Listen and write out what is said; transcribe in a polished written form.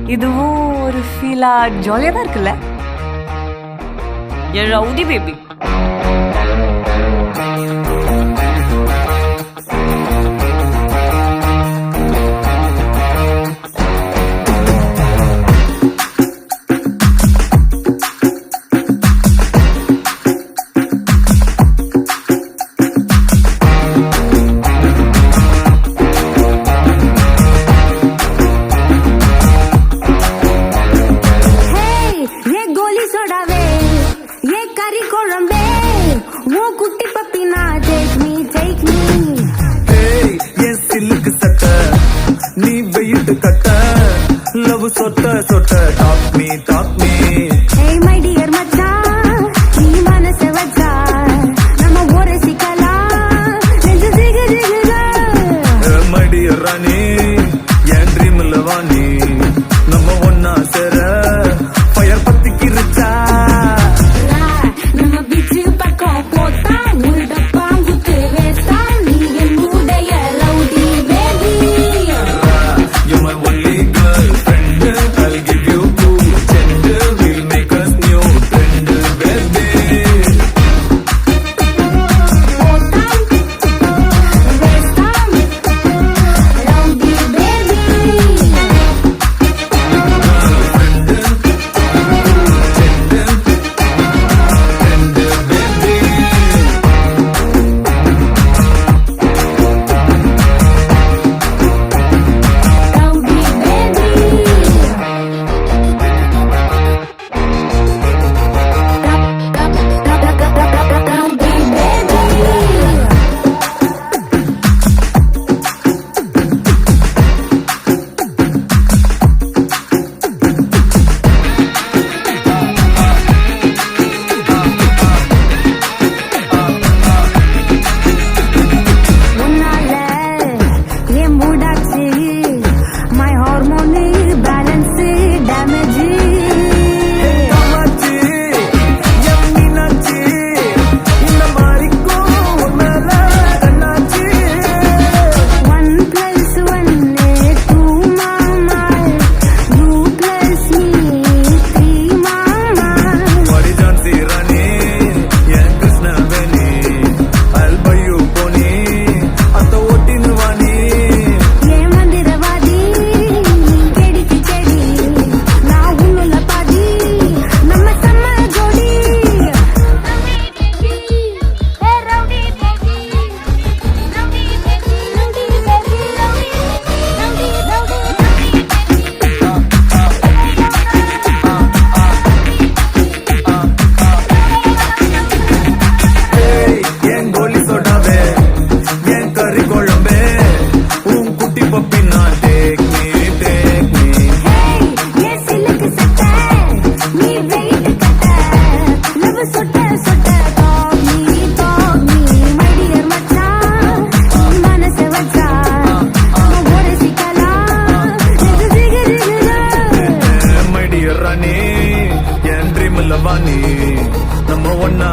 இதுவும் ஒரு ஃபீலா ஜாலியா தான் இருக்குல்ல என் ரவுடி பேபி. நீ வெயிட் கட்ட லவ் சொட்ட சொட்ட talk me hey my dear மச்சான் நீ மனச வச்சா நம்ம ஒரு சிக்கலாம் நெஞ்சு ஜிகு ஜிகுதா my dear ராணி என் ட்ரீம்ல வாணி நம்ம ஒன்னா சேர ஃபயர் பத்திக்கு ரிச்சா நம்ம பீச் பக்கம் போட்டா முள்ட பாங்குத்து வேஸ்டா நீ என் மூடைய rowdy baby. You're my only girlfriend. I'll give you cool gender. We'll make us new trend, baby. ராணி என் ட்ரீம்ல வாணி நம்ம ஒன்னா